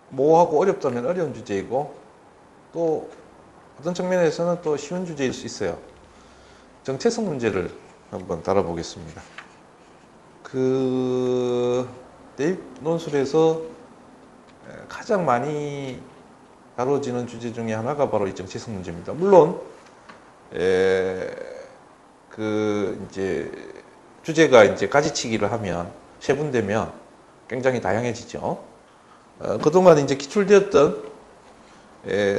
모호하고 어렵다면 어려운 주제이고, 또 어떤 측면에서는 또 쉬운 주제일 수 있어요. 정체성 문제를 한번 다뤄보겠습니다. 대입 논술에서 가장 많이 다뤄지는 주제 중에 하나가 바로 이 정체성 문제입니다. 물론 이제 주제가 이제 가지치기를 하면 세분되면 굉장히 다양해지죠. 그동안 이제 기출되었던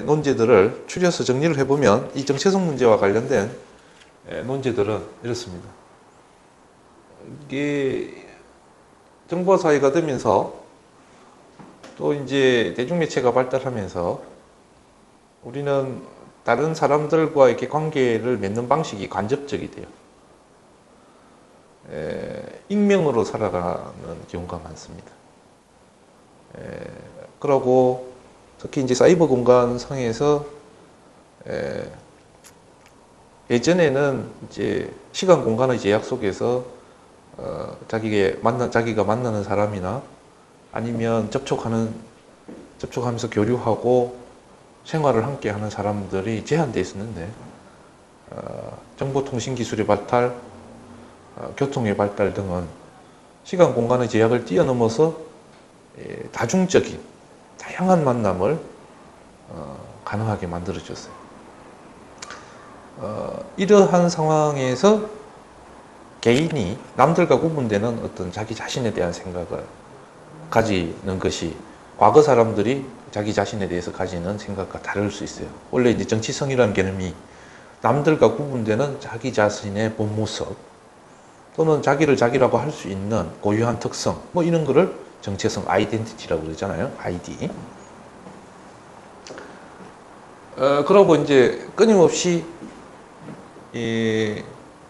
논제들을 추려서 정리를 해보면 이 정체성 문제와 관련된 논제들은 이렇습니다. 이게 정보 사회가 되면서 또 이제 대중매체가 발달하면서 우리는 다른 사람들과 이렇게 관계를 맺는 방식이 간접적이 돼요. 익명으로 살아가는 경우가 많습니다. 그러고 특히 이제 사이버 공간 상에서 예전에는 이제 시간 공간의 제약 속에서 자기가 만나는 사람이나 아니면 접촉하면서 교류하고 생활을 함께 하는 사람들이 제한되어 있었는데, 정보통신 기술의 발달, 교통의 발달 등은 시간 공간의 제약을 뛰어넘어서 다중적인 다양한 만남을 가능하게 만들어줬어요. 이러한 상황에서 개인이 남들과 구분되는 어떤 자기 자신에 대한 생각을 가지는 것이 과거 사람들이 자기 자신에 대해서 가지는 생각과 다를 수 있어요. 원래 이제 정치성이라는 개념이 남들과 구분되는 자기 자신의 본 모습, 또는 자기를 자기라고 할 수 있는 고유한 특성, 뭐 이런 거를 정체성, 아이덴티티라고 그러잖아요. 아이디. 그러고 이제 끊임없이 이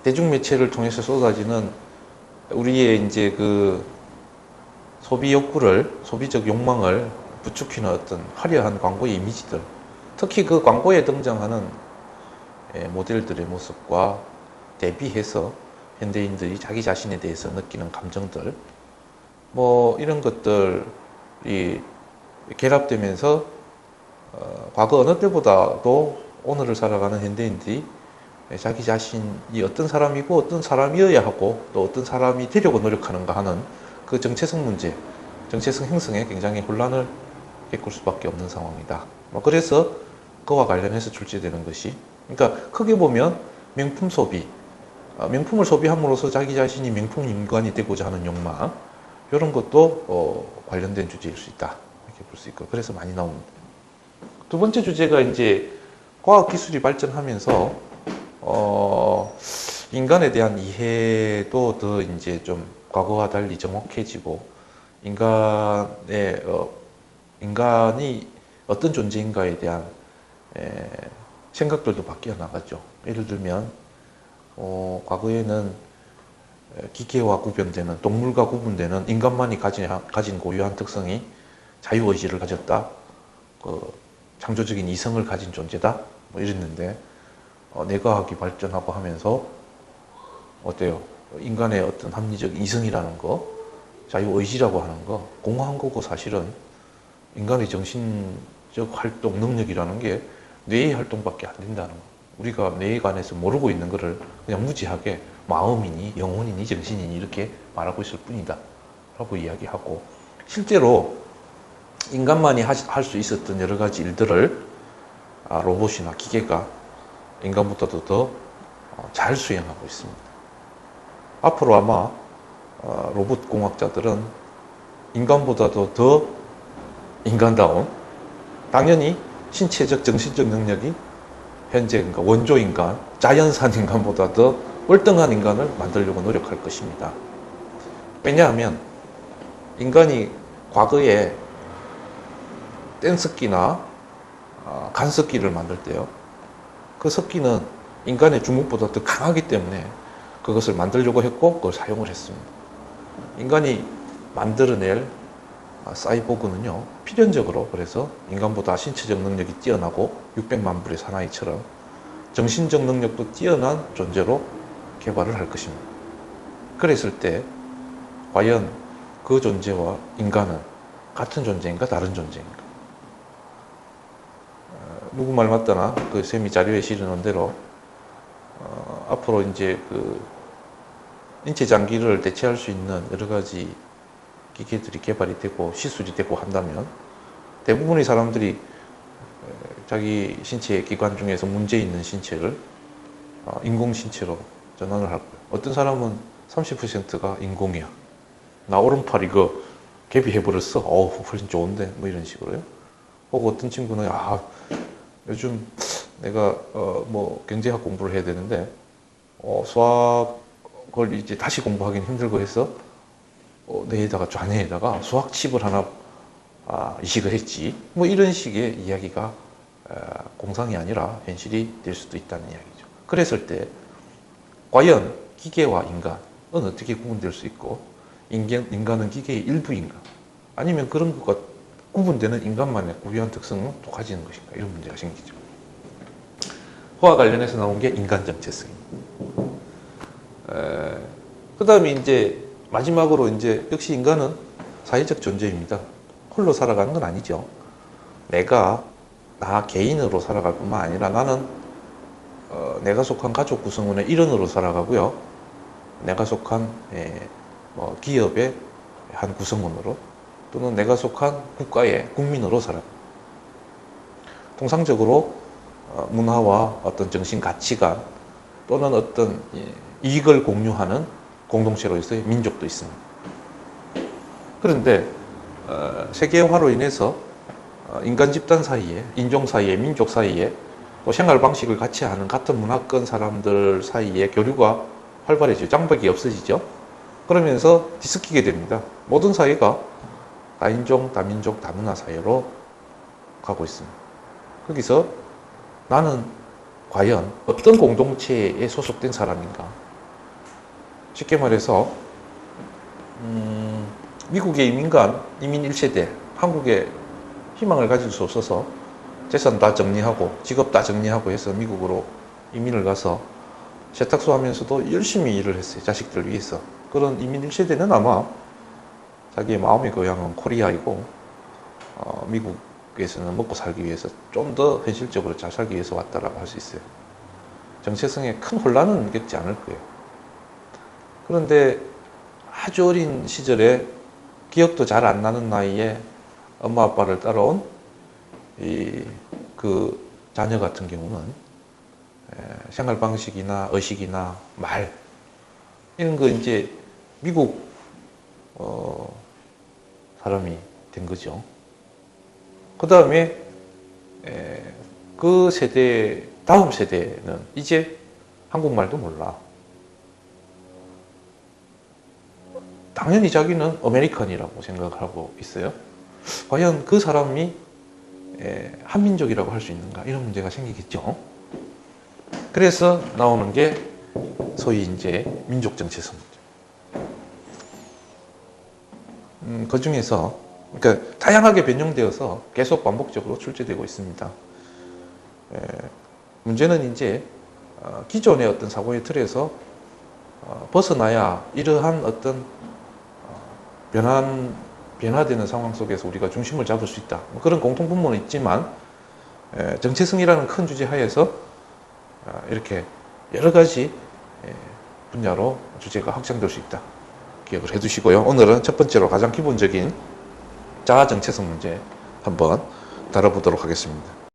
대중매체를 통해서 쏟아지는 우리의 이제 그 소비 욕구를, 소비적 욕망을 부추기는 어떤 화려한 광고의 이미지들, 특히 그 광고에 등장하는 모델들의 모습과 대비해서 현대인들이 자기 자신에 대해서 느끼는 감정들, 뭐 이런 것들이 결합되면서 과거 어느 때보다도 오늘을 살아가는 현대인들이 자기 자신이 어떤 사람이고 어떤 사람이어야 하고 또 어떤 사람이 되려고 노력하는가 하는 그 정체성 문제, 정체성 형성에 굉장히 혼란을 겪을 수밖에 없는 상황이다. 그래서 그와 관련해서 출제되는 것이, 그러니까 크게 보면 명품 소비, 명품을 소비함으로써 자기 자신이 명품 인간이 되고자 하는 욕망, 이런 것도 관련된 주제일 수 있다, 이렇게 볼 수 있고, 그래서 많이 나옵니다. 두 번째 주제가 이제 과학기술이 발전하면서 인간에 대한 이해도 더 이제 좀 과거와 달리 정확해지고, 인간이 어떤 존재인가에 대한 생각들도 바뀌어 나가죠. 예를 들면 과거에는 기계와 구분되는, 동물과 구분되는 인간만이 가진 고유한 특성이 자유의지를 가졌다, 창조적인 이성을 가진 존재다, 뭐 이랬는데, 뇌과학이 발전하고 하면서 어때요? 인간의 어떤 합리적 이성이라는 거, 자유의지라고 하는 거, 공허한 거고, 사실은 인간의 정신적 활동 능력이라는 게 뇌의 활동밖에 안 된다는 거. 우리가 뇌에 관해서 모르고 있는 거를 그냥 무지하게 마음이니 영혼이니 정신이니 이렇게 말하고 있을 뿐이다 라고 이야기하고, 실제로 인간만이 할 수 있었던 여러 가지 일들을 로봇이나 기계가 인간보다도 더 잘 수행하고 있습니다. 앞으로 아마 로봇 공학자들은 인간보다도 더 인간다운, 당연히 신체적, 정신적 능력이 현재 그러니까 원조 인간, 자연산 인간보다 더 월등한 인간을 만들려고 노력할 것입니다. 왜냐하면 인간이 과거에 뗀석기나 간석기를 만들 때요, 그 석기는 인간의 주먹보다 더 강하기 때문에 그것을 만들려고 했고 그걸 사용을 했습니다. 인간이 만들어낼 사이보그는요, 필연적으로 그래서 인간보다 신체적 능력이 뛰어나고 600만 불의 사나이처럼 정신적 능력도 뛰어난 존재로 개발을 할 것입니다. 그랬을 때 과연 그 존재와 인간은 같은 존재인가 다른 존재인가? 누구 말 맞다나 그 쌤이 자료에 실어놓은 대로 앞으로 이제 그 인체 장기를 대체할 수 있는 여러 가지 기계들이 개발이 되고 시술이 되고 한다면 대부분의 사람들이 자기 신체 기관 중에서 문제 있는 신체를 인공 신체로 전환을 할 거예요. 어떤 사람은 30%가 인공이야. 나 오른팔 이거 개비해버렸어. 어우, 훨씬 좋은데. 뭐 이런 식으로요. 혹은 어떤 친구는, 요즘 내가, 경제학 공부를 해야 되는데, 수학을 이제 다시 공부하기는 힘들고 해서, 뇌에다가, 좌뇌에다가 수학 칩을 하나, 이식을 했지. 뭐 이런 식의 이야기가, 공상이 아니라 현실이 될 수도 있다는 이야기죠. 그랬을 때, 과연 기계와 인간은 어떻게 구분될 수 있고, 인간은 기계의 일부인가? 아니면 그런 것과 구분되는 인간만의 고유한 특성은 또 가지는 것인가? 이런 문제가 생기죠. 그와 관련해서 나온 게 인간 정체성입니다. 그 다음에 이제 마지막으로 이제 역시 인간은 사회적 존재입니다. 홀로 살아가는 건 아니죠. 나 개인으로 살아갈 뿐만 아니라 나는 내가 속한 가족 구성원의 일원으로 살아가고요. 내가 속한 기업의 한 구성원으로 또는 내가 속한 국가의 국민으로 살아갑니다. 통상적으로 문화와 어떤 정신 가치관 또는 어떤 이익을 공유하는 공동체로서의 민족도 있습니다. 그런데 세계화로 인해서 인간 집단 사이에, 인종 사이에, 민족 사이에 또 생활 방식을 같이 하는 같은 문화권 사람들 사이에 교류가 활발해지죠. 장벽이 없어지죠. 그러면서 뒤섞이게 됩니다. 모든 사회가 다인종, 다민족, 다문화 사회로 가고 있습니다. 거기서 나는 과연 어떤 공동체에 소속된 사람인가? 쉽게 말해서 미국의 이민 1세대, 한국에 희망을 가질 수 없어서 재산 다 정리하고 직업 다 정리하고 해서 미국으로 이민을 가서 세탁소 하면서도 열심히 일을 했어요. 자식들 위해서. 그런 이민 1세대는 아마 자기의 마음의 고향은 코리아이고 미국에서는 먹고 살기 위해서 좀 더 현실적으로 잘 살기 위해서 왔다라고 할 수 있어요. 정체성에 큰 혼란은 겪지 않을 거예요. 그런데 아주 어린 시절에 기억도 잘 안 나는 나이에 엄마 아빠를 따라온 그 자녀 같은 경우는 생활 방식이나 의식이나 말 이런 거 이제 미국 사람이 된 거죠. 그 다음에 그 세대 다음 세대는 이제 한국말도 몰라. 당연히 자기는 아메리칸이라고 생각을 하고 있어요. 과연 그 사람이 한민족이라고 할 수 있는가 이런 문제가 생기겠죠. 그래서 나오는 게 소위 이제 민족 정체성이죠. 그 중에서 그러니까 다양하게 변형되어서 계속 반복적으로 출제되고 있습니다. 문제는 이제 기존의 어떤 사고의 틀에서 벗어나야 이러한 어떤 변화되는 상황 속에서 우리가 중심을 잡을 수 있다. 그런 공통분모는 있지만 정체성이라는 큰 주제 하에서 이렇게 여러 가지 분야로 주제가 확장될 수 있다. 기억을 해두시고요. 오늘은 첫 번째로 가장 기본적인 자아 정체성 문제 한번 다뤄보도록 하겠습니다.